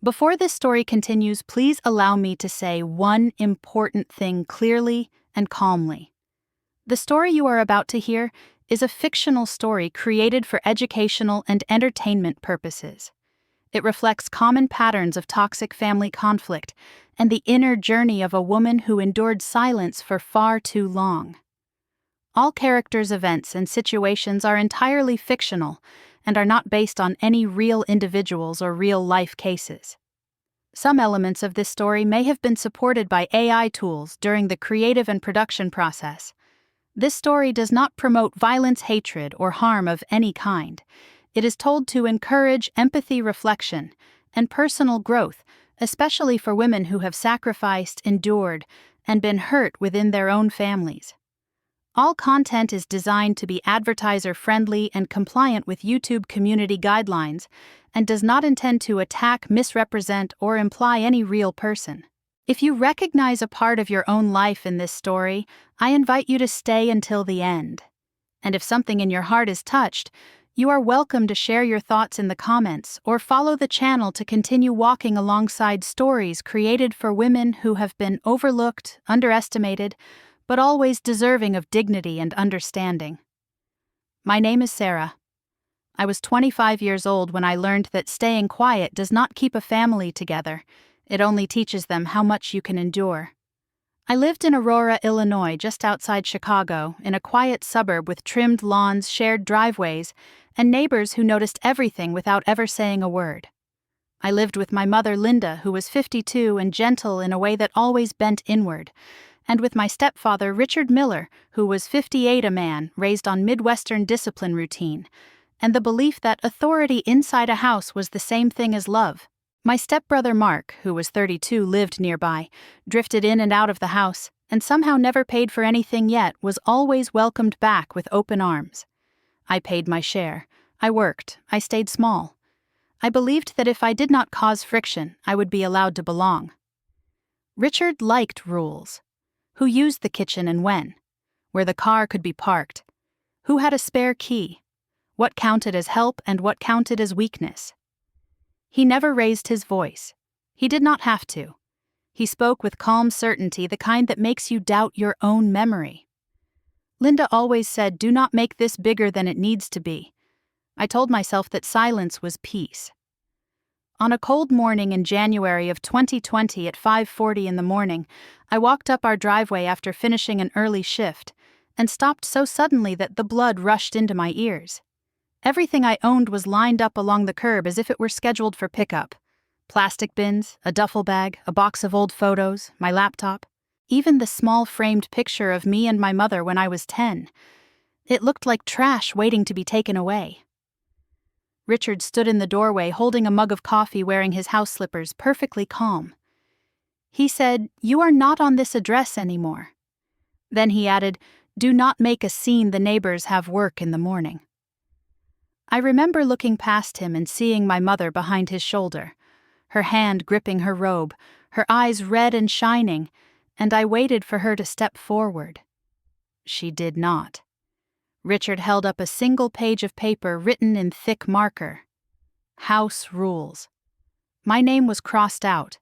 Before this story continues, please allow me to say one important thing clearly and calmly. The story you are about to hear is a fictional story created for educational and entertainment purposes. It reflects common patterns of toxic family conflict and the inner journey of a woman who endured silence for far too long. All characters' events and situations are entirely fictional and are not based on any real individuals or real-life cases. Some elements of this story may have been supported by AI tools during the creative and production process. This story does not promote violence, hatred, or harm of any kind. It is told to encourage empathy, reflection, and personal growth, especially for women who have sacrificed, endured, and been hurt within their own families. All content is designed to be advertiser-friendly and compliant with YouTube community guidelines and does not intend to attack, misrepresent, or imply any real person. If you recognize a part of your own life in this story, I invite you to stay until the end. And if something in your heart is touched, you are welcome to share your thoughts in the comments or follow the channel to continue walking alongside stories created for women who have been overlooked, underestimated, but always deserving of dignity and understanding. My name is Sarah. I was 25 years old when I learned that staying quiet does not keep a family together. It only teaches them how much you can endure. I lived in Aurora, Illinois, just outside Chicago, in a quiet suburb with trimmed lawns, shared driveways, and neighbors who noticed everything without ever saying a word. I lived with my mother, Linda, who was 52 and gentle in a way that always bent inward, and with my stepfather, Richard Miller, who was 58, a man raised on Midwestern discipline routine, and the belief that authority inside a house was the same thing as love. My stepbrother Mark, who was 32, lived nearby, drifted in and out of the house, and somehow never paid for anything yet was always welcomed back with open arms. I paid my share. I worked. I stayed small. I believed that if I did not cause friction, I would be allowed to belong. Richard liked rules. Who used the kitchen and when? Where the car could be parked? Who had a spare key? What counted as help and what counted as weakness? He never raised his voice. He did not have to. He spoke with calm certainty, the kind that makes you doubt your own memory. Linda always said, "Do not make this bigger than it needs to be." I told myself that silence was peace. On a cold morning in January of 2020 at 5:40 in the morning, I walked up our driveway after finishing an early shift and stopped so suddenly that the blood rushed into my ears. Everything I owned was lined up along the curb as if it were scheduled for pickup. Plastic bins, a duffel bag, a box of old photos, my laptop, even the small framed picture of me and my mother when I was 10. It looked like trash waiting to be taken away. Richard stood in the doorway holding a mug of coffee, wearing his house slippers, perfectly calm. He said, "You are not on this address anymore." Then he added, "Do not make a scene, the neighbors have work in the morning." I remember looking past him and seeing my mother behind his shoulder, her hand gripping her robe, her eyes red and shining, and I waited for her to step forward. She did not. Richard held up a single page of paper written in thick marker. House rules. My name was crossed out.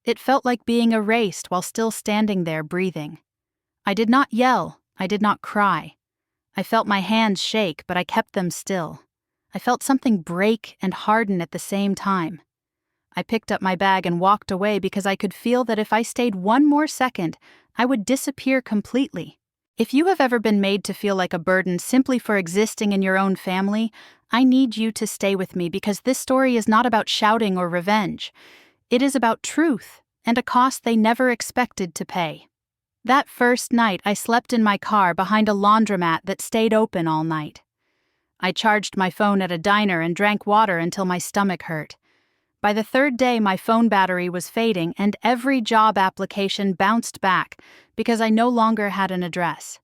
It felt like being erased while still standing there breathing. I did not yell. I did not cry. I felt my hands shake, but I kept them still. I felt something break and harden at the same time. I picked up my bag and walked away because I could feel that if I stayed one more second, I would disappear completely. If you have ever been made to feel like a burden simply for existing in your own family, I need you to stay with me because this story is not about shouting or revenge. It is about truth and a cost they never expected to pay. That first night, I slept in my car behind a laundromat that stayed open all night. I charged my phone at a diner and drank water until my stomach hurt. By the third day, my phone battery was fading and every job application bounced back because I no longer had an address.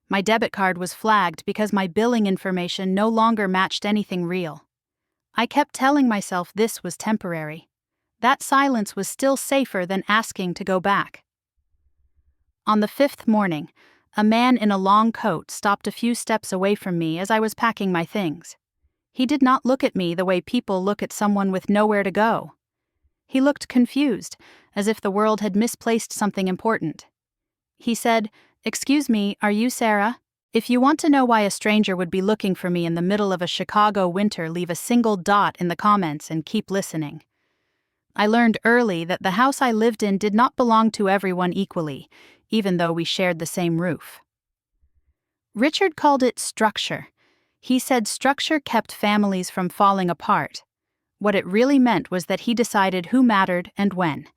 My debit card was flagged because my billing information no longer matched anything real. I kept telling myself this was temporary. That silence was still safer than asking to go back. On the 5th morning, a man in a long coat stopped a few steps away from me as I was packing my things. He did not look at me the way people look at someone with nowhere to go. He looked confused, as if the world had misplaced something important. He said, "Excuse me, are you Sarah? If you want to know why a stranger would be looking for me in the middle of a Chicago winter, leave a single dot in the comments and keep listening." I learned early that the house I lived in did not belong to everyone equally, even though we shared the same roof. Richard called it structure. He said structure kept families from falling apart. What it really meant was that he decided who mattered and when.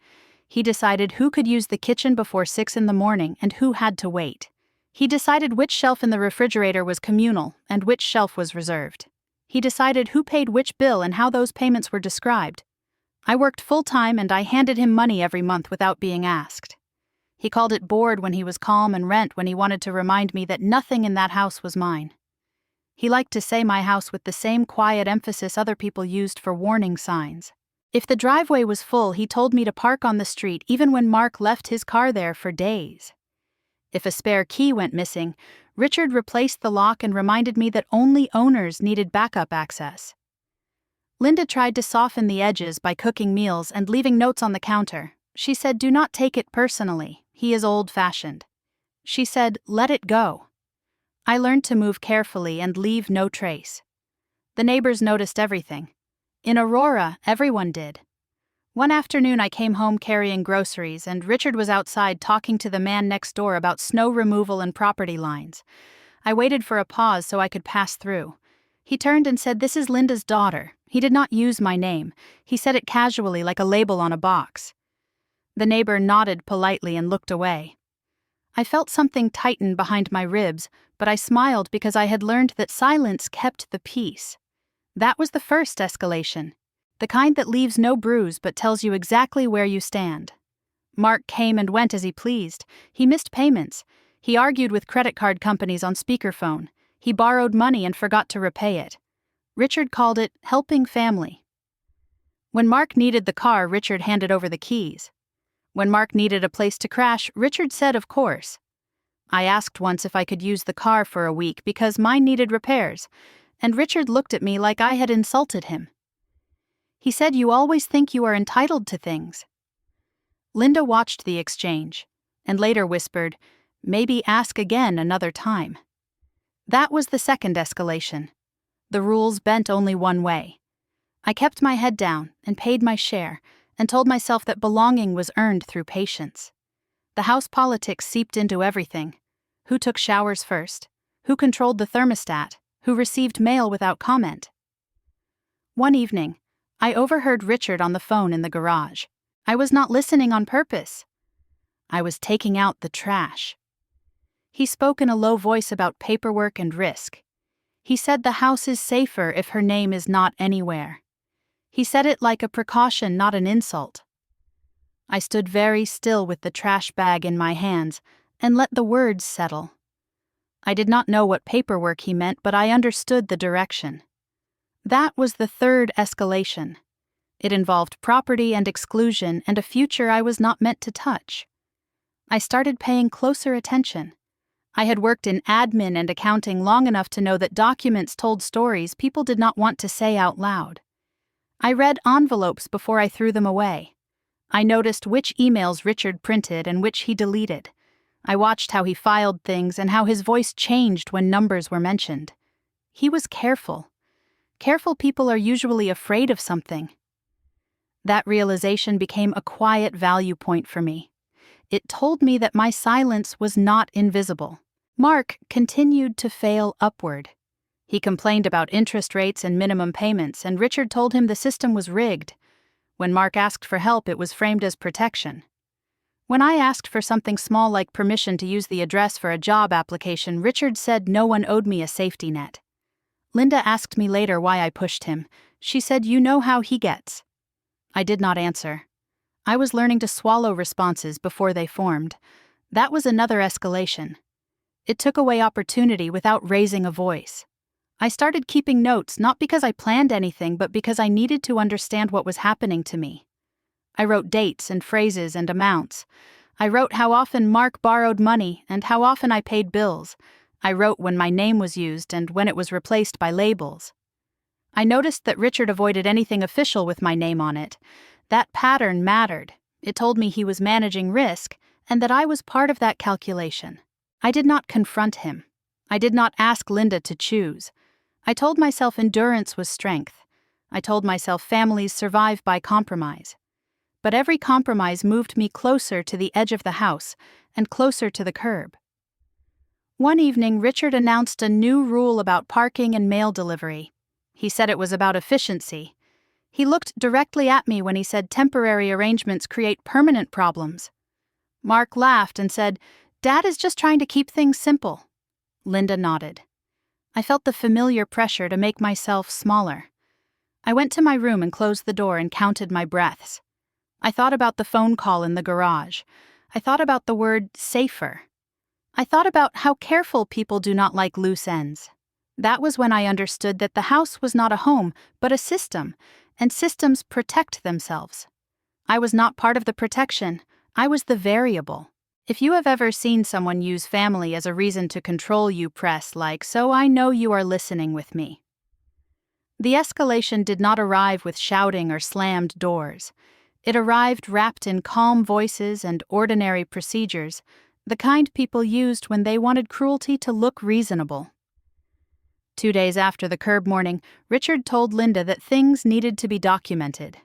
He decided who could use the kitchen before 6 in the morning and who had to wait. He decided which shelf in the refrigerator was communal and which shelf was reserved. He decided who paid which bill and how those payments were described. I worked full-time and I handed him money every month without being asked. He called it board when he was calm and rent when he wanted to remind me that nothing in that house was mine. He liked to say my house with the same quiet emphasis other people used for warning signs. If the driveway was full, he told me to park on the street even when Mark left his car there for days. If a spare key went missing, Richard replaced the lock and reminded me that only owners needed backup access. Linda tried to soften the edges by cooking meals and leaving notes on the counter. She said, "Do not take it personally. He is old-fashioned." She said, "Let it go." I learned to move carefully and leave no trace. The neighbors noticed everything. In Aurora, everyone did. One afternoon I came home carrying groceries and Richard was outside talking to the man next door about snow removal and property lines. I waited for a pause so I could pass through. He turned and said, "This is Linda's daughter." He did not use my name. He said it casually like a label on a box. The neighbor nodded politely and looked away. I felt something tighten behind my ribs, but I smiled because I had learned that silence kept the peace. That was the first escalation, the kind that leaves no bruise but tells you exactly where you stand. Mark came and went as he pleased. He missed payments. He argued with credit card companies on speakerphone. He borrowed money and forgot to repay it. Richard called it helping family. When Mark needed the car, Richard handed over the keys. When Mark needed a place to crash, Richard said, "Of course." I asked once if I could use the car for a week because mine needed repairs, and Richard looked at me like I had insulted him. He said, "You always think you are entitled to things." Linda watched the exchange, and later whispered, "Maybe ask again another time." That was the second escalation. The rules bent only one way. I kept my head down and paid my share and told myself that belonging was earned through patience. The house politics seeped into everything. Who took showers first? Who controlled the thermostat? Who received mail without comment? One evening, I overheard Richard on the phone in the garage. I was not listening on purpose. I was taking out the trash. He spoke in a low voice about paperwork and risk. He said the house is safer if her name is not anywhere. He said it like a precaution, not an insult. I stood very still with the trash bag in my hands and let the words settle. I did not know what paperwork he meant, but I understood the direction. That was the third escalation. It involved property and exclusion and a future I was not meant to touch. I started paying closer attention. I had worked in admin and accounting long enough to know that documents told stories people did not want to say out loud. I read envelopes before I threw them away. I noticed which emails Richard printed and which he deleted. I watched how he filed things and how his voice changed when numbers were mentioned. He was careful. Careful people are usually afraid of something. That realization became a quiet value point for me. It told me that my silence was not invisible. Mark continued to fail upward. He complained about interest rates and minimum payments, and Richard told him the system was rigged. When Mark asked for help, it was framed as protection. When I asked for something small like permission to use the address for a job application, Richard said no one owed me a safety net. Linda asked me later why I pushed him. She said, "You know how he gets." I did not answer. I was learning to swallow responses before they formed. That was another escalation. It took away opportunity without raising a voice. I started keeping notes not because I planned anything, but because I needed to understand what was happening to me. I wrote dates and phrases and amounts. I wrote how often Mark borrowed money and how often I paid bills. I wrote when my name was used and when it was replaced by labels. I noticed that Richard avoided anything official with my name on it. That pattern mattered. It told me he was managing risk, and that I was part of that calculation. I did not confront him. I did not ask Linda to choose. I told myself endurance was strength. I told myself families survive by compromise. But every compromise moved me closer to the edge of the house and closer to the curb. One evening, Richard announced a new rule about parking and mail delivery. He said it was about efficiency. He looked directly at me when he said temporary arrangements create permanent problems. Mark laughed and said, "Dad is just trying to keep things simple." Linda nodded. I felt the familiar pressure to make myself smaller. I went to my room and closed the door and counted my breaths. I thought about the phone call in the garage. I thought about the word safer. I thought about how careful people do not like loose ends. That was when I understood that the house was not a home, but a system, and systems protect themselves. I was not part of the protection. I was the variable. If you have ever seen someone use family as a reason to control you, press like, so I know you are listening with me. The escalation did not arrive with shouting or slammed doors. It arrived wrapped in calm voices and ordinary procedures, the kind people used when they wanted cruelty to look reasonable. 2 days after the curb morning, Richard told Linda that things needed to be documented.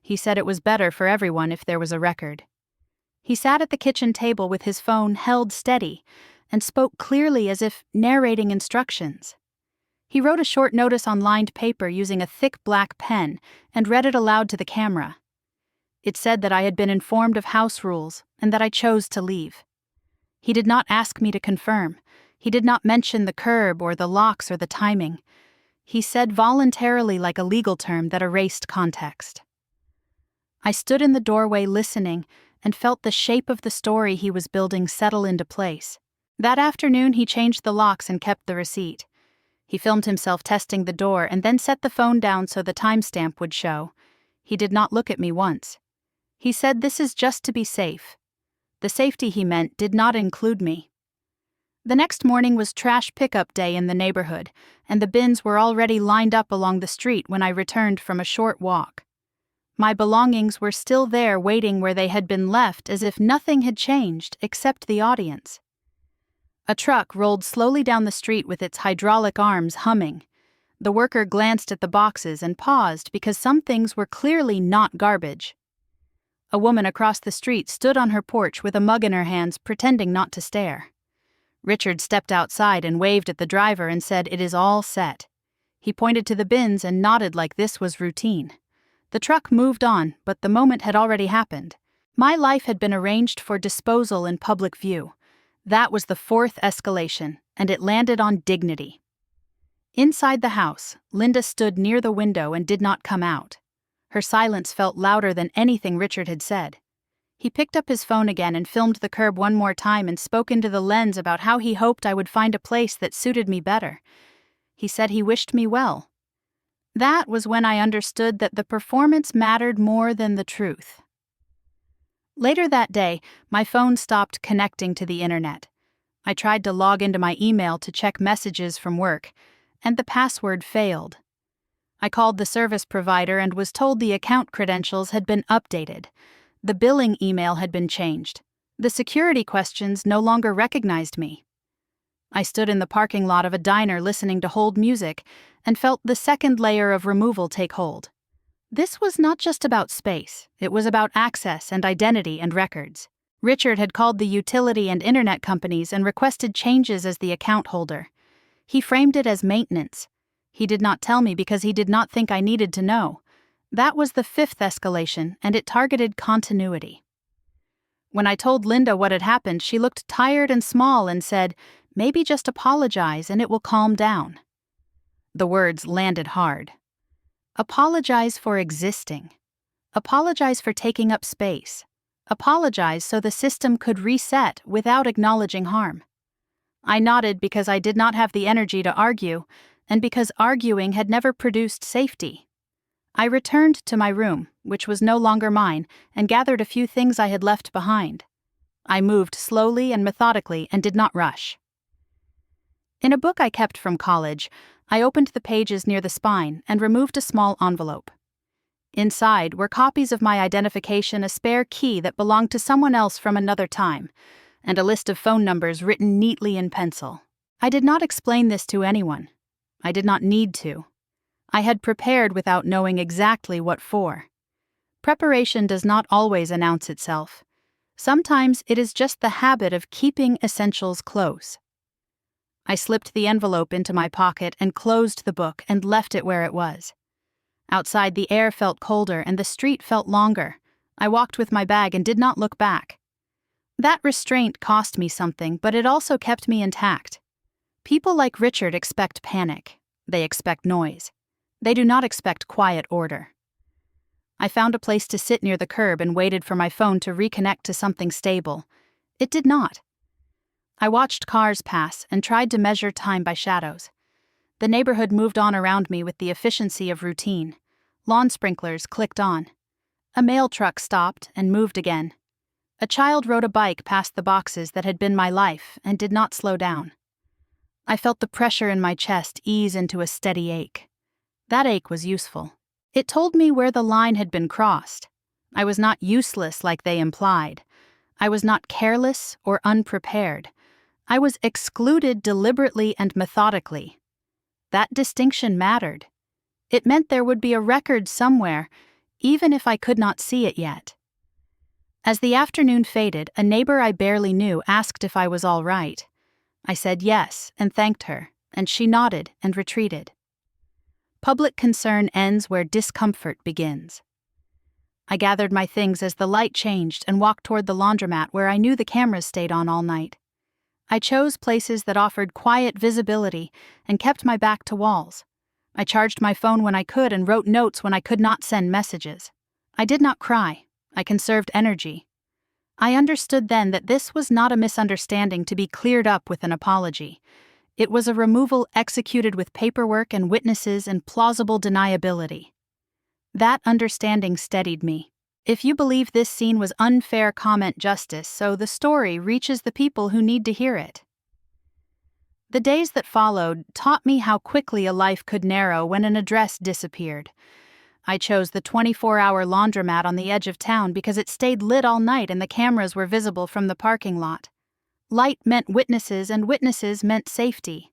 He said it was better for everyone if there was a record. He sat at the kitchen table with his phone held steady and spoke clearly as if narrating instructions. He wrote a short notice on lined paper using a thick black pen and read it aloud to the camera. It said that I had been informed of house rules and that I chose to leave. He did not ask me to confirm. He did not mention the curb or the locks or the timing. He said voluntarily like a legal term that erased context. I stood in the doorway listening and felt the shape of the story he was building settle into place. That afternoon he changed the locks and kept the receipt. He filmed himself testing the door and then set the phone down so the timestamp would show. He did not look at me once. He said, "This is just to be safe." The safety he meant did not include me. The next morning was trash pickup day in the neighborhood, and the bins were already lined up along the street when I returned from a short walk. My belongings were still there waiting where they had been left as if nothing had changed except the audience. A truck rolled slowly down the street with its hydraulic arms humming. The worker glanced at the boxes and paused because some things were clearly not garbage. A woman across the street stood on her porch with a mug in her hands, pretending not to stare. Richard stepped outside and waved at the driver and said, "It is all set." He pointed to the bins and nodded like this was routine. The truck moved on, but the moment had already happened. My life had been arranged for disposal in public view. That was the fourth escalation, and it landed on dignity. Inside the house, Linda stood near the window and did not come out. Her silence felt louder than anything Richard had said. He picked up his phone again and filmed the curb one more time and spoke into the lens about how he hoped I would find a place that suited me better. He said he wished me well. That was when I understood that the performance mattered more than the truth. Later that day, my phone stopped connecting to the internet. I tried to log into my email to check messages from work, and the password failed. I called the service provider and was told the account credentials had been updated. The billing email had been changed. The security questions no longer recognized me. I stood in the parking lot of a diner listening to hold music and felt the second layer of removal take hold. This was not just about space. It was about access and identity and records. Richard had called the utility and internet companies and requested changes as the account holder. He framed it as maintenance. He did not tell me because he did not think I needed to know. That was the fifth escalation, and it targeted continuity. When I told Linda what had happened, she looked tired and small and said, "Maybe just apologize and it will calm down." The words landed hard. Apologize for existing. Apologize for taking up space. Apologize so the system could reset without acknowledging harm. I nodded because I did not have the energy to argue, and because arguing had never produced safety. I returned to my room, which was no longer mine, and gathered a few things I had left behind. I moved slowly and methodically and did not rush. In a book I kept from college, I opened the pages near the spine and removed a small envelope. Inside were copies of my identification, a spare key that belonged to someone else from another time, and a list of phone numbers written neatly in pencil. I did not explain this to anyone. I did not need to. I had prepared without knowing exactly what for. Preparation does not always announce itself. Sometimes it is just the habit of keeping essentials close. I slipped the envelope into my pocket and closed the book and left it where it was. Outside, the air felt colder and the street felt longer. I walked with my bag and did not look back. That restraint cost me something, but it also kept me intact. People like Richard expect panic. They expect noise. They do not expect quiet order. I found a place to sit near the curb and waited for my phone to reconnect to something stable. It did not. I watched cars pass and tried to measure time by shadows. The neighborhood moved on around me with the efficiency of routine. Lawn sprinklers clicked on. A mail truck stopped and moved again. A child rode a bike past the boxes that had been my life and did not slow down. I felt the pressure in my chest ease into a steady ache. That ache was useful. It told me where the line had been crossed. I was not useless like they implied. I was not careless or unprepared. I was excluded deliberately and methodically. That distinction mattered. It meant there would be a record somewhere, even if I could not see it yet. As the afternoon faded, a neighbor I barely knew asked if I was all right. I said yes and thanked her, and she nodded and retreated. Public concern ends where discomfort begins. I gathered my things as the light changed and walked toward the laundromat where I knew the cameras stayed on all night. I chose places that offered quiet visibility and kept my back to walls. I charged my phone when I could and wrote notes when I could not send messages. I did not cry. I conserved energy. I understood then that this was not a misunderstanding to be cleared up with an apology. It was a removal executed with paperwork and witnesses and plausible deniability. That understanding steadied me. If you believe this scene was unfair, comment justice so the story reaches the people who need to hear it. The days that followed taught me how quickly a life could narrow when an address disappeared. I chose the 24-hour laundromat on the edge of town because it stayed lit all night and the cameras were visible from the parking lot. Light meant witnesses and witnesses meant safety.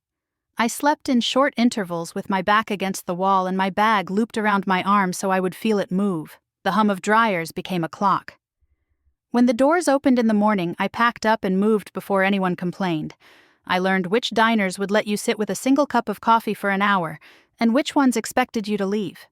I slept in short intervals with my back against the wall and my bag looped around my arm so I would feel it move. The hum of dryers became a clock. When the doors opened in the morning, I packed up and moved before anyone complained. I learned which diners would let you sit with a single cup of coffee for an hour and which ones expected you to leave.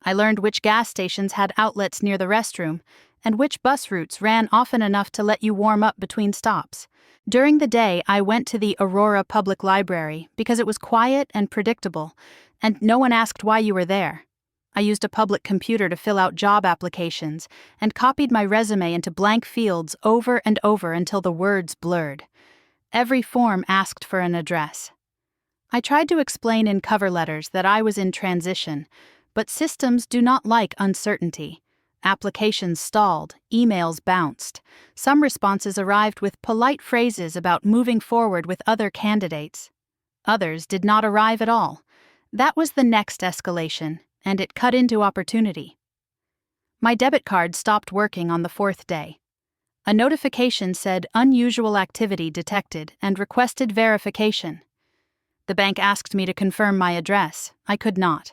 I learned which gas stations had outlets near the restroom and which bus routes ran often enough to let you warm up between stops. During the day, I went to the Aurora Public Library because it was quiet and predictable, and no one asked why you were there. I used a public computer to fill out job applications and copied my resume into blank fields over and over until the words blurred. Every form asked for an address. I tried to explain in cover letters that I was in transition, but systems do not like uncertainty. Applications stalled, emails bounced. Some responses arrived with polite phrases about moving forward with other candidates. Others did not arrive at all. That was the next escalation, and it cut into opportunity. My debit card stopped working on the 4th day. A notification said unusual activity detected and requested verification. The bank asked me to confirm my address. I could not.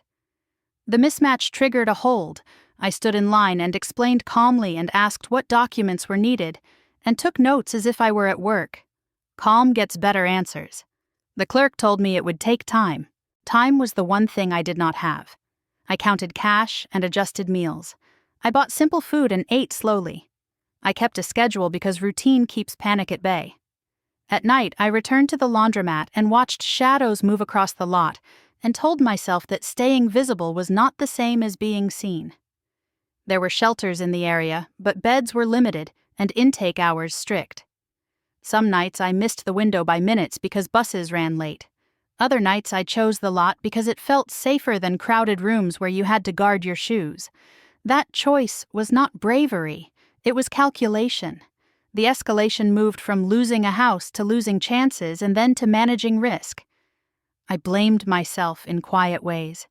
The mismatch triggered a hold. I stood in line and explained calmly and asked what documents were needed, and took notes as if I were at work. Calm gets better answers. The clerk told me it would take time. Time was the one thing I did not have. I counted cash and adjusted meals. I bought simple food and ate slowly. I kept a schedule because routine keeps panic at bay. At night, I returned to the laundromat and watched shadows move across the lot and told myself that staying visible was not the same as being seen. There were shelters in the area, but beds were limited and intake hours strict. Some nights I missed the window by minutes because buses ran late. Other nights I chose the lot because it felt safer than crowded rooms where you had to guard your shoes. That choice was not bravery, it was calculation. The escalation moved from losing a house to losing chances and then to managing risk. I blamed myself in quiet ways.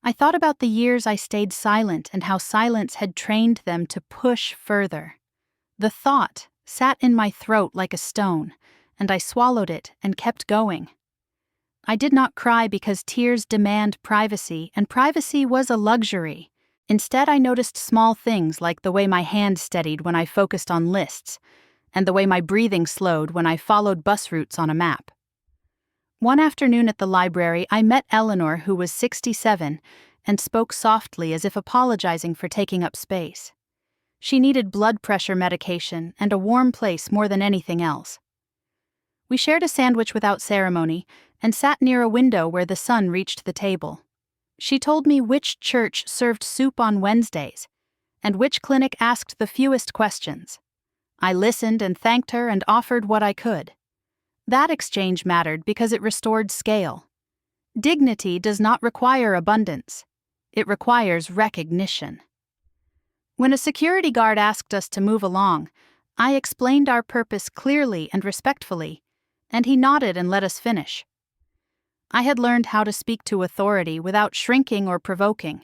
I thought about the years I stayed silent and how silence had trained them to push further. The thought sat in my throat like a stone, and I swallowed it and kept going. I did not cry because tears demand privacy, and privacy was a luxury. Instead, I noticed small things like the way my hand steadied when I focused on lists, and the way my breathing slowed when I followed bus routes on a map. One afternoon at the library, I met Eleanor, who was 67, and spoke softly as if apologizing for taking up space. She needed blood pressure medication and a warm place more than anything else. We shared a sandwich without ceremony and sat near a window where the sun reached the table. She told me which church served soup on Wednesdays and which clinic asked the fewest questions. I listened and thanked her and offered what I could. That exchange mattered because it restored scale. Dignity does not require abundance. It requires recognition. When a security guard asked us to move along, I explained our purpose clearly and respectfully, and he nodded and let us finish. I had learned how to speak to authority without shrinking or provoking.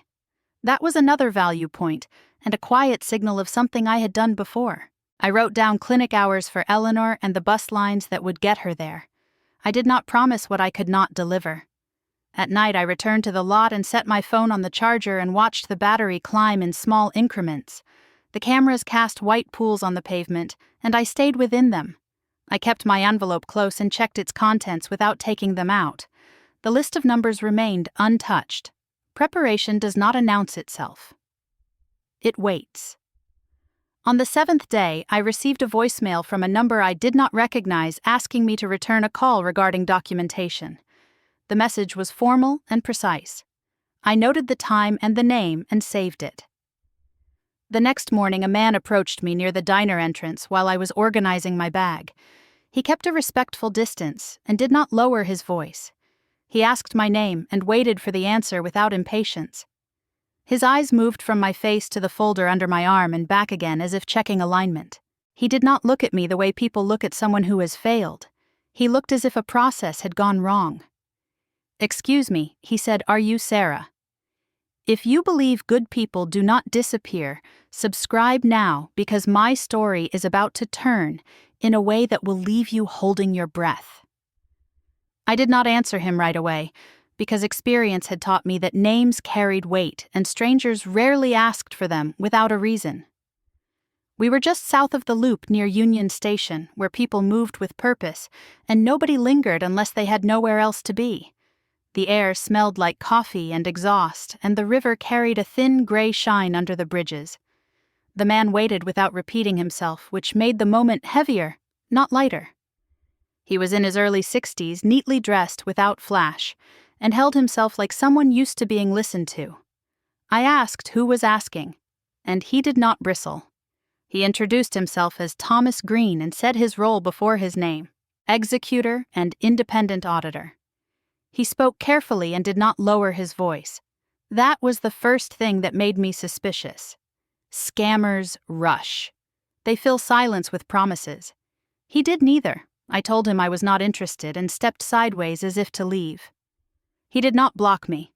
That was another value point, and a quiet signal of something I had done before. I wrote down clinic hours for Eleanor and the bus lines that would get her there. I did not promise what I could not deliver. At night, I returned to the lot and set my phone on the charger and watched the battery climb in small increments. The cameras cast white pools on the pavement, and I stayed within them. I kept my envelope close and checked its contents without taking them out. The list of numbers remained untouched. Preparation does not announce itself. It waits. On the 7th day, I received a voicemail from a number I did not recognize asking me to return a call regarding documentation. The message was formal and precise. I noted the time and the name and saved it. The next morning, a man approached me near the diner entrance while I was organizing my bag. He kept a respectful distance and did not lower his voice. He asked my name and waited for the answer without impatience. His eyes moved from my face to the folder under my arm and back again as if checking alignment. He did not look at me the way people look at someone who has failed. He looked as if a process had gone wrong. "Excuse me," he said, "are you Sarah? If you believe good people do not disappear, subscribe now because my story is about to turn in a way that will leave you holding your breath." I did not answer him right away, because experience had taught me that names carried weight and strangers rarely asked for them without a reason. We were just south of the loop near Union Station, where people moved with purpose, and nobody lingered unless they had nowhere else to be. The air smelled like coffee and exhaust, and the river carried a thin gray shine under the bridges. The man waited without repeating himself, which made the moment heavier, not lighter. He was in his early 60s, neatly dressed without flash, and held himself like someone used to being listened to. I asked who was asking, and he did not bristle. He introduced himself as Thomas Green and said his role before his name, executor and independent auditor. He spoke carefully and did not lower his voice. That was the first thing that made me suspicious. Scammers rush. They fill silence with promises. He did neither. I told him I was not interested and stepped sideways as if to leave. He did not block me.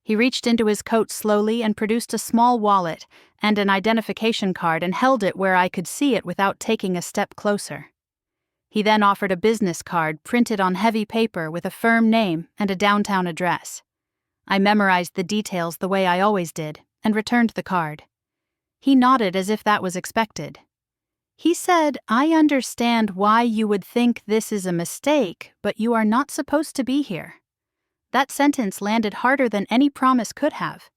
He reached into his coat slowly and produced a small wallet and an identification card and held it where I could see it without taking a step closer. He then offered a business card printed on heavy paper with a firm name and a downtown address. I memorized the details the way I always did and returned the card. He nodded as if that was expected. He said, "I understand why you would think this is a mistake, but you are not supposed to be here." That sentence landed harder than any promise could have.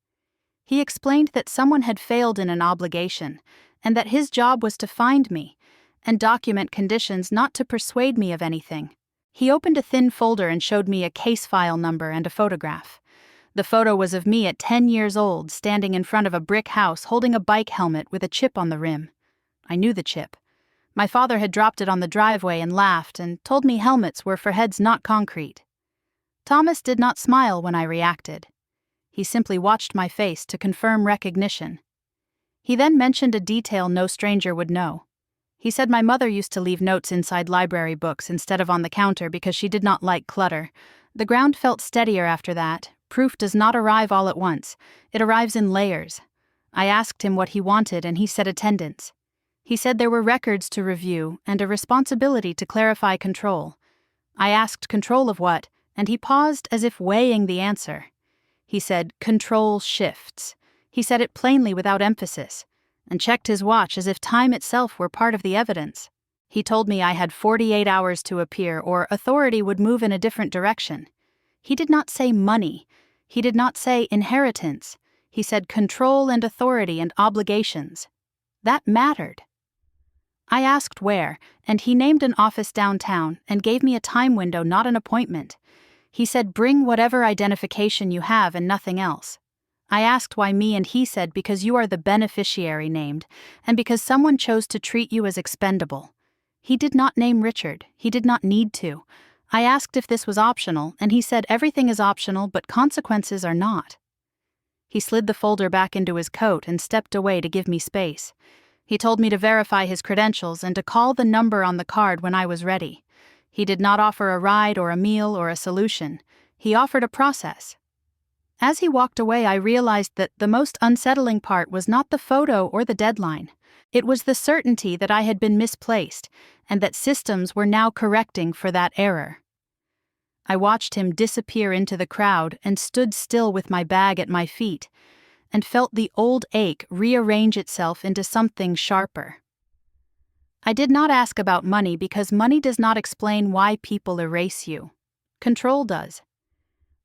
He explained that someone had failed in an obligation, and that his job was to find me and document conditions, not to persuade me of anything. He opened a thin folder and showed me a case file number and a photograph. The photo was of me at 10 years old, standing in front of a brick house holding a bike helmet with a chip on the rim. I knew the chip. My father had dropped it on the driveway and laughed and told me helmets were for heads not concrete. Thomas did not smile when I reacted. He simply watched my face to confirm recognition. He then mentioned a detail no stranger would know. He said my mother used to leave notes inside library books instead of on the counter because she did not like clutter. The ground felt steadier after that, proof does not arrive all at once. It arrives in layers. I asked him what he wanted, and he said attendance. He said there were records to review and a responsibility to clarify control. I asked control of what, and he paused as if weighing the answer. He said, control shifts. He said it plainly without emphasis, and checked his watch as if time itself were part of the evidence. He told me I had 48 hours to appear or authority would move in a different direction. He did not say money. He did not say inheritance. He said control and authority and obligations. That mattered. I asked where, and he named an office downtown and gave me a time window, not an appointment. He said bring whatever identification you have and nothing else. I asked why me, and he said because you are the beneficiary named, and because someone chose to treat you as expendable. He did not name Richard. He did not need to. I asked if this was optional, and he said everything is optional, but consequences are not. He slid the folder back into his coat and stepped away to give me space. He told me to verify his credentials and to call the number on the card when I was ready. He did not offer a ride or a meal or a solution. He offered a process. As he walked away, I realized that the most unsettling part was not the photo or the deadline. It was the certainty that I had been misplaced and that systems were now correcting for that error. I watched him disappear into the crowd and stood still with my bag at my feet and felt the old ache rearrange itself into something sharper. I did not ask about money because money does not explain why people erase you. Control does.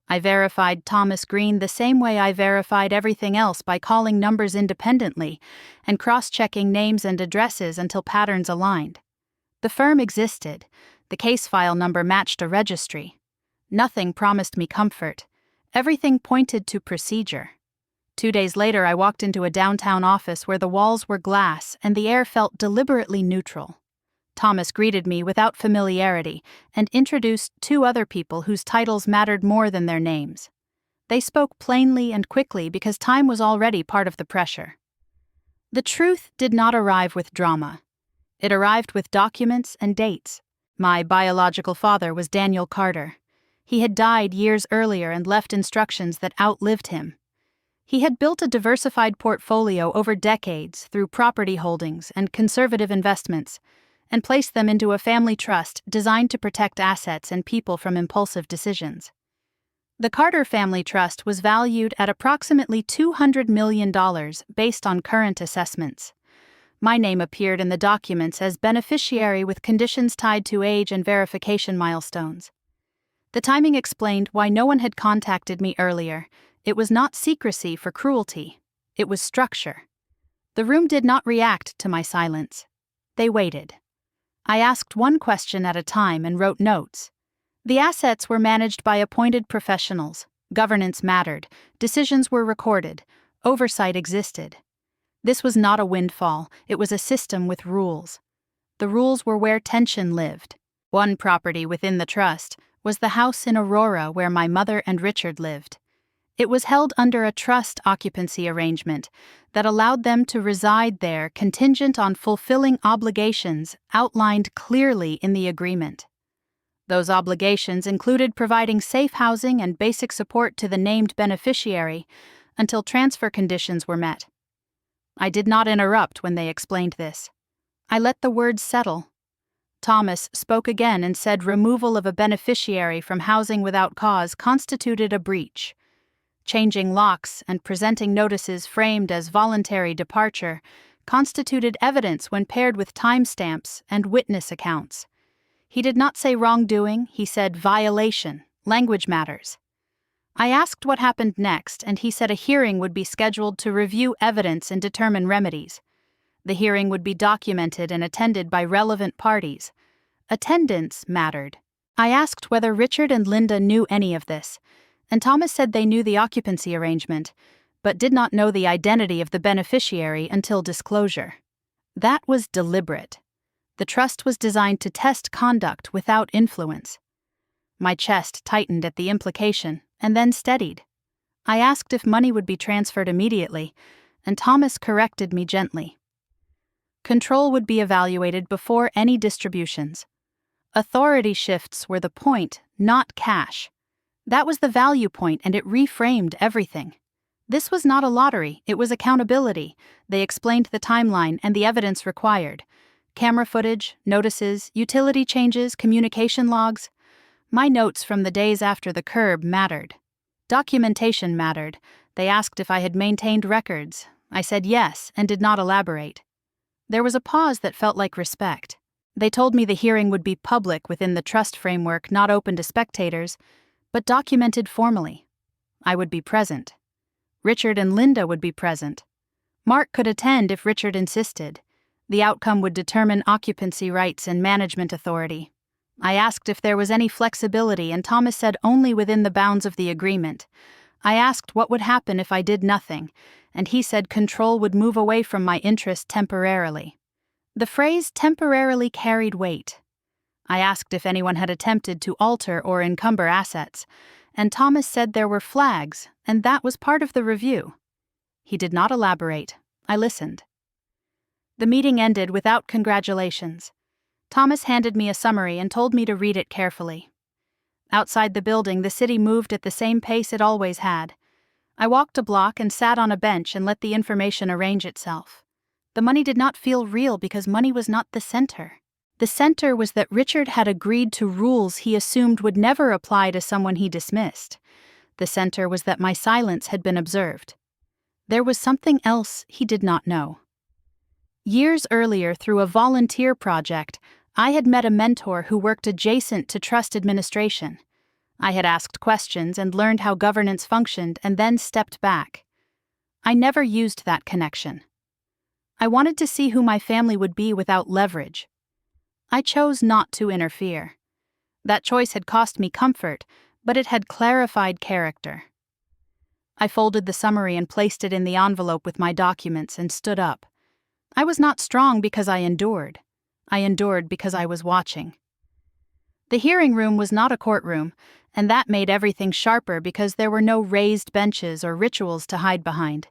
I verified Thomas Green the same way I verified everything else, by calling numbers independently and cross-checking names and addresses until patterns aligned. The firm existed. The case file number matched a registry. Nothing promised me comfort. Everything pointed to procedure. 2 days later, I walked into a downtown office where the walls were glass and the air felt deliberately neutral. Thomas greeted me without familiarity and introduced 2 other people whose titles mattered more than their names. They spoke plainly and quickly because time was already part of the pressure. The truth did not arrive with drama. It arrived with documents and dates. My biological father was Daniel Carter. He had died years earlier and left instructions that outlived him. He had built a diversified portfolio over decades through property holdings and conservative investments, and placed them into a family trust designed to protect assets and people from impulsive decisions. The Carter Family Trust was valued at approximately $200 million based on current assessments. My name appeared in the documents as beneficiary with conditions tied to age and verification milestones. The timing explained why no one had contacted me earlier. It was not secrecy for cruelty. It was structure. The room did not react to my silence. They waited. I asked one question at a time and wrote notes. The assets were managed by appointed professionals. Governance mattered. Decisions were recorded. Oversight existed. This was not a windfall. It was a system with rules. The rules were where tension lived. One property within the trust was the house in Aurora where my mother and Richard lived. It was held under a trust occupancy arrangement that allowed them to reside there contingent on fulfilling obligations outlined clearly in the agreement. Those obligations included providing safe housing and basic support to the named beneficiary until transfer conditions were met. I did not interrupt when they explained this. I let the words settle. Thomas spoke again and said removal of a beneficiary from housing without cause constituted a breach. Changing locks and presenting notices framed as voluntary departure constituted evidence when paired with timestamps and witness accounts. He did not say wrongdoing, he said violation, language matters. I asked what happened next, and he said a hearing would be scheduled to review evidence and determine remedies. The hearing would be documented and attended by relevant parties. Attendance mattered. I asked whether Richard and Linda knew any of this, and Thomas said they knew the occupancy arrangement, but did not know the identity of the beneficiary until disclosure. That was deliberate. The trust was designed to test conduct without influence. My chest tightened at the implication, and then steadied. I asked if money would be transferred immediately, and Thomas corrected me gently. Control would be evaluated before any distributions. Authority shifts were the point, not cash. That was the value point, and it reframed everything. This was not a lottery, it was accountability. They explained the timeline and the evidence required. Camera footage, notices, utility changes, communication logs. My notes from the days after the curb mattered. Documentation mattered. They asked if I had maintained records. I said yes, and did not elaborate. There was a pause that felt like respect. They told me the hearing would be public within the trust framework, not open to spectators, but documented formally. I would be present. Richard and Linda would be present. Mark could attend if Richard insisted. The outcome would determine occupancy rights and management authority. I asked if there was any flexibility, and Thomas said only within the bounds of the agreement. I asked what would happen if I did nothing, and he said control would move away from my interest temporarily. The phrase temporarily carried weight. I asked if anyone had attempted to alter or encumber assets, and Thomas said there were flags, and that was part of the review. He did not elaborate. I listened. The meeting ended without congratulations. Thomas handed me a summary and told me to read it carefully. Outside the building, the city moved at the same pace it always had. I walked a block and sat on a bench and let the information arrange itself. The money did not feel real because money was not the center. The center was that Richard had agreed to rules he assumed would never apply to someone he dismissed. The center was that my silence had been observed. There was something else he did not know. Years earlier, through a volunteer project, I had met a mentor who worked adjacent to trust administration. I had asked questions and learned how governance functioned and then stepped back. I never used that connection. I wanted to see who my family would be without leverage. I chose not to interfere. That choice had cost me comfort, but it had clarified character. I folded the summary and placed it in the envelope with my documents and stood up. I was not strong because I endured. I endured because I was watching. The hearing room was not a courtroom, and that made everything sharper because there were no raised benches or rituals to hide behind.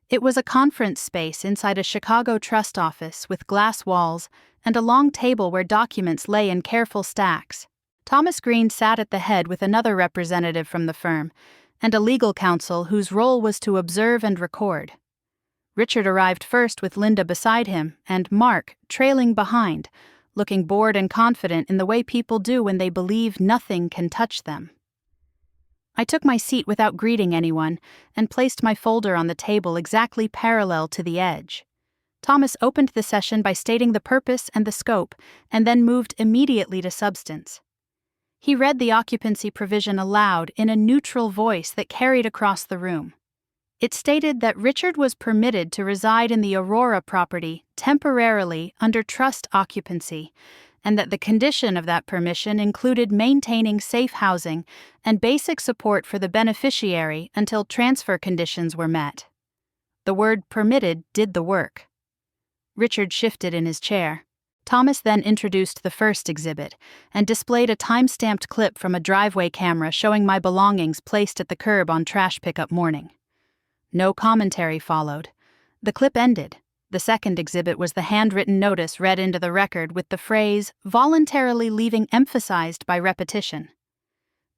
It was a conference space inside a Chicago trust office with glass walls and a long table where documents lay in careful stacks. Thomas Green sat at the head with another representative from the firm, and a legal counsel whose role was to observe and record. Richard arrived first with Linda beside him, and Mark trailing behind, looking bored and confident in the way people do when they believe nothing can touch them. I took my seat without greeting anyone and placed my folder on the table exactly parallel to the edge. Thomas opened the session by stating the purpose and the scope, and then moved immediately to substance. He read the occupancy provision aloud in a neutral voice that carried across the room. It stated that Richard was permitted to reside in the Aurora property temporarily under trust occupancy, and that the condition of that permission included maintaining safe housing and basic support for the beneficiary until transfer conditions were met. The word permitted did the work. Richard shifted in his chair. Thomas then introduced the first exhibit and displayed a time-stamped clip from a driveway camera showing my belongings placed at the curb on trash pickup morning. No commentary followed. The clip ended. The second exhibit was the handwritten notice read into the record with the phrase "voluntarily leaving" emphasized by repetition.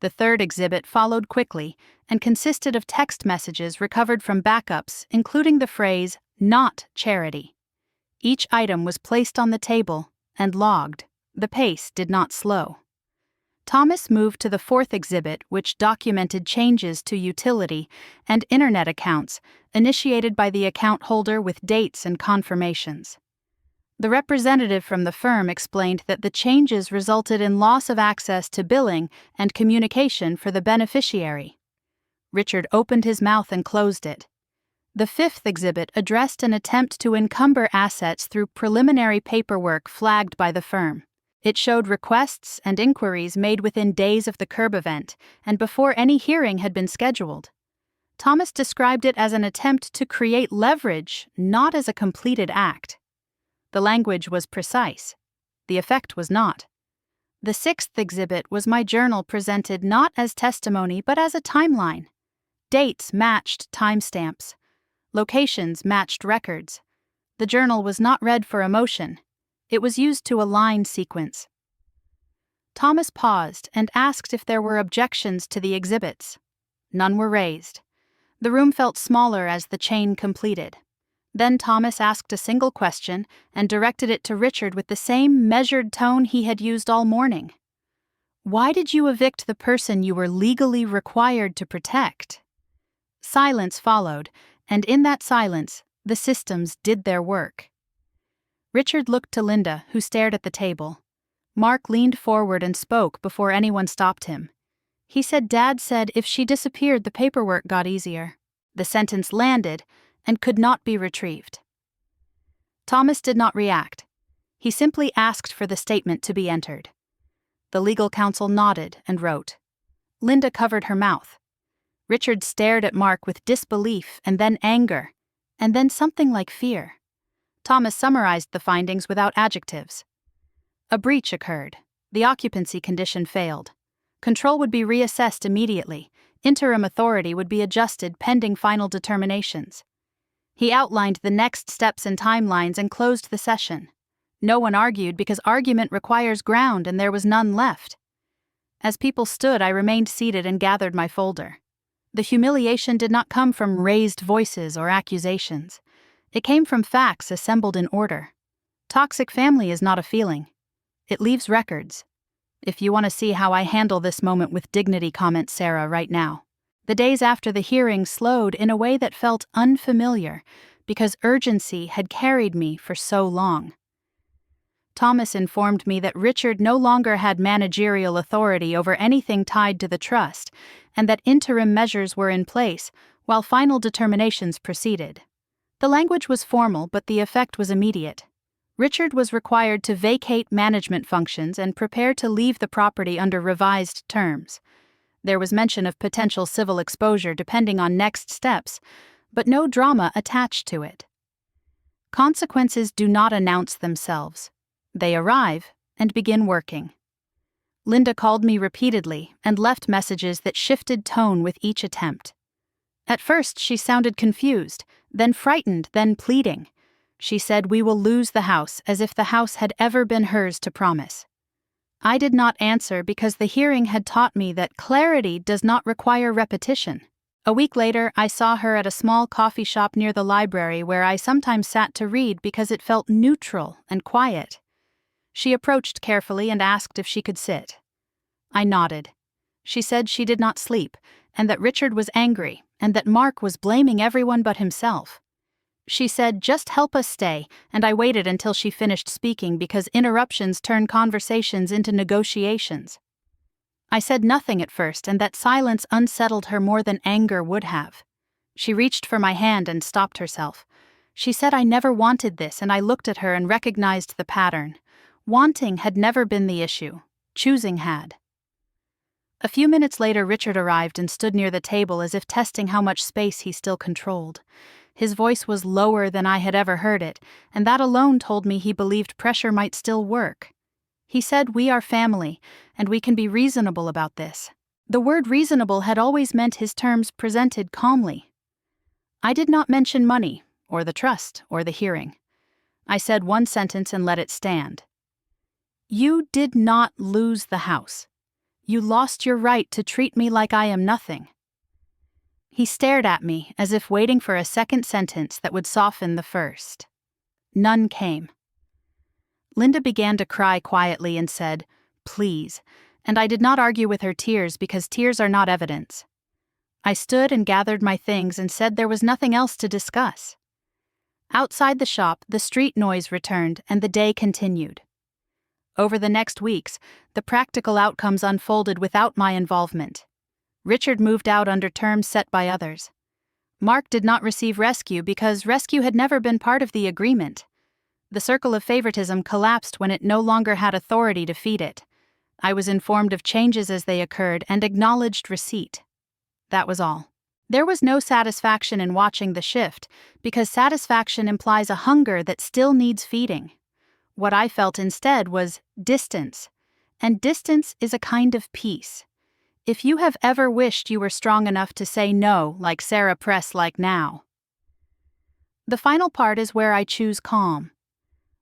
The third exhibit followed quickly and consisted of text messages recovered from backups, including the phrase "not charity." Each item was placed on the table and logged. The pace did not slow. Thomas moved to the fourth exhibit, which documented changes to utility and internet accounts initiated by the account holder with dates and confirmations. The representative from the firm explained that the changes resulted in loss of access to billing and communication for the beneficiary. Richard opened his mouth and closed it. The fifth exhibit addressed an attempt to encumber assets through preliminary paperwork flagged by the firm. It showed requests and inquiries made within days of the curb event and before any hearing had been scheduled. Thomas described it as an attempt to create leverage, not as a completed act. The language was precise. The effect was not. The sixth exhibit was my journal presented not as testimony but as a timeline. Dates matched timestamps. Locations matched records. The journal was not read for emotion. It was used to align sequence. Thomas paused and asked if there were objections to the exhibits. None were raised. The room felt smaller as the chain completed. Then Thomas asked a single question and directed it to Richard with the same measured tone he had used all morning. "Why did you evict the person you were legally required to protect?" Silence followed, and in that silence, the systems did their work. Richard looked to Linda, who stared at the table. Mark leaned forward and spoke before anyone stopped him. He said Dad said if she disappeared, the paperwork got easier. The sentence landed and could not be retrieved. Thomas did not react. He simply asked for the statement to be entered. The legal counsel nodded and wrote. Linda covered her mouth. Richard stared at Mark with disbelief and then anger, and then something like fear. Thomas summarized the findings without adjectives. A breach occurred. The occupancy condition failed. Control would be reassessed immediately. Interim authority would be adjusted pending final determinations. He outlined the next steps and timelines and closed the session. No one argued because argument requires ground and there was none left. As people stood, I remained seated and gathered my folder. The humiliation did not come from raised voices or accusations. It came from facts assembled in order. Toxic family is not a feeling. It leaves records. If you want to see how I handle this moment with dignity, comment Sarah right now. The days after the hearing slowed in a way that felt unfamiliar because urgency had carried me for so long. Thomas informed me that Richard no longer had managerial authority over anything tied to the trust and that interim measures were in place while final determinations proceeded. The language was formal, but the effect was immediate. Richard was required to vacate management functions and prepare to leave the property under revised terms. There was mention of potential civil exposure depending on next steps, but no drama attached to it. Consequences do not announce themselves. They arrive and begin working. Linda called me repeatedly and left messages that shifted tone with each attempt. At first, she sounded confused, then frightened, then pleading. She said we will lose the house, as if the house had ever been hers to promise. I did not answer because the hearing had taught me that clarity does not require repetition. A week later, I saw her at a small coffee shop near the library where I sometimes sat to read because it felt neutral and quiet. She approached carefully and asked if she could sit. I nodded. She said she did not sleep, and that Richard was angry, and that Mark was blaming everyone but himself. She said, "Just help us stay," and I waited until she finished speaking because interruptions turn conversations into negotiations. I said nothing at first, and that silence unsettled her more than anger would have. She reached for my hand and stopped herself. She said I never wanted this, and I looked at her and recognized the pattern. Wanting had never been the issue. Choosing had. A few minutes later, Richard arrived and stood near the table as if testing how much space he still controlled. His voice was lower than I had ever heard it, and that alone told me he believed pressure might still work. He said, "We are family, and we can be reasonable about this." The word reasonable had always meant his terms presented calmly. I did not mention money, or the trust, or the hearing. I said one sentence and let it stand. You did not lose the house. You lost your right to treat me like I am nothing. He stared at me as if waiting for a second sentence that would soften the first. None came. Linda began to cry quietly and said, "Please," and I did not argue with her tears because tears are not evidence. I stood and gathered my things and said there was nothing else to discuss. Outside the shop, the street noise returned and the day continued. Over the next weeks, the practical outcomes unfolded without my involvement. Richard moved out under terms set by others. Mark did not receive rescue because rescue had never been part of the agreement. The circle of favoritism collapsed when it no longer had authority to feed it. I was informed of changes as they occurred and acknowledged receipt. That was all. There was no satisfaction in watching the shift because satisfaction implies a hunger that still needs feeding. What I felt instead was distance, and distance is a kind of peace. If you have ever wished you were strong enough to say no, like Sarah Press like now. The final part is where I choose calm.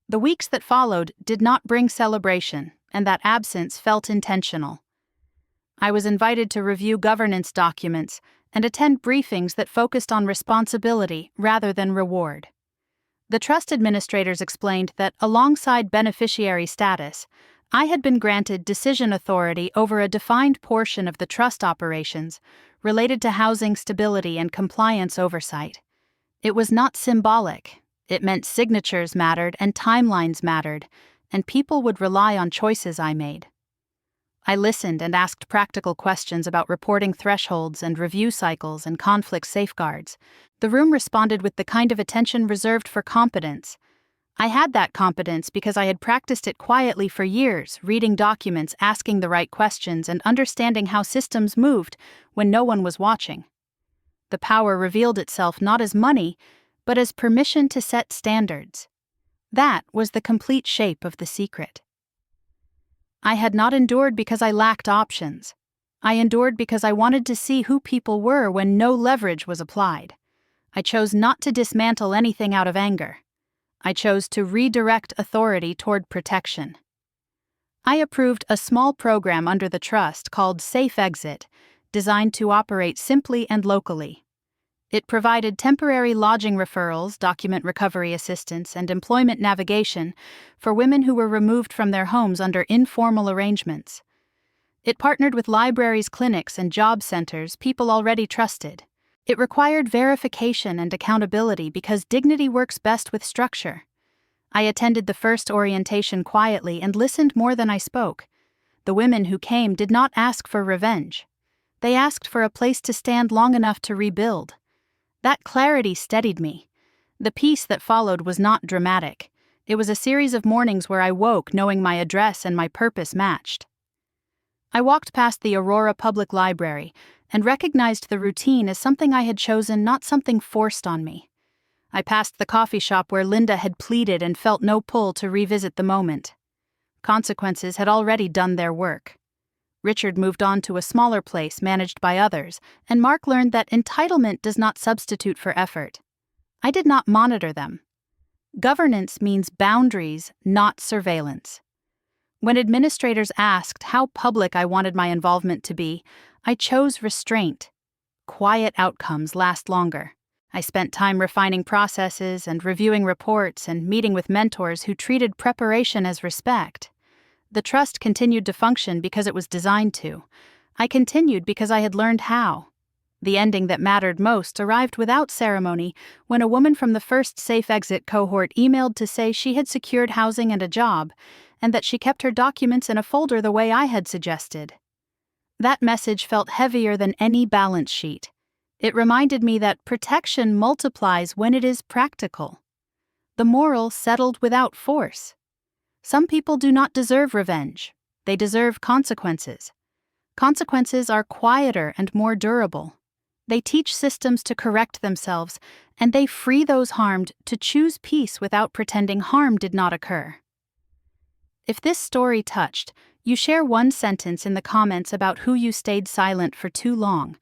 The weeks that followed did not bring celebration, and that absence felt intentional. I was invited to review governance documents and attend briefings that focused on responsibility rather than reward. The trust administrators explained that alongside beneficiary status, I had been granted decision authority over a defined portion of the trust operations related to housing stability and compliance oversight. It was not symbolic. It meant signatures mattered and timelines mattered, and people would rely on choices I made. I listened and asked practical questions about reporting thresholds and review cycles and conflict safeguards. The room responded with the kind of attention reserved for competence. I had that competence because I had practiced it quietly for years, reading documents, asking the right questions, and understanding how systems moved when no one was watching. The power revealed itself not as money, but as permission to set standards. That was the complete shape of the secret. I had not endured because I lacked options. I endured because I wanted to see who people were when no leverage was applied. I chose not to dismantle anything out of anger. I chose to redirect authority toward protection. I approved a small program under the trust called Safe Exit, designed to operate simply and locally. It provided temporary lodging referrals, document recovery assistance, and employment navigation for women who were removed from their homes under informal arrangements. It partnered with libraries, clinics, and job centers people already trusted. It required verification and accountability because dignity works best with structure. I attended the first orientation quietly and listened more than I spoke. The women who came did not ask for revenge. They asked for a place to stand long enough to rebuild. That clarity steadied me. The peace that followed was not dramatic. It was a series of mornings where I woke knowing my address and my purpose matched. I walked past the Aurora Public Library and recognized the routine as something I had chosen, not something forced on me. I passed the coffee shop where Linda had pleaded and felt no pull to revisit the moment. Consequences had already done their work. Richard moved on to a smaller place managed by others, and Mark learned that entitlement does not substitute for effort. I did not monitor them. Governance means boundaries, not surveillance. When administrators asked how public I wanted my involvement to be, I chose restraint. Quiet outcomes last longer. I spent time refining processes and reviewing reports and meeting with mentors who treated preparation as respect. The trust continued to function because it was designed to. I continued because I had learned how. The ending that mattered most arrived without ceremony when a woman from the first Safe Exit cohort emailed to say she had secured housing and a job, and that she kept her documents in a folder the way I had suggested. That message felt heavier than any balance sheet. It reminded me that protection multiplies when it is practical. The moral settled without force. Some people do not deserve revenge. They deserve consequences. Consequences are quieter and more durable. They teach systems to correct themselves, and they free those harmed to choose peace without pretending harm did not occur. If this story touched, you share one sentence in the comments about who you stayed silent for too long.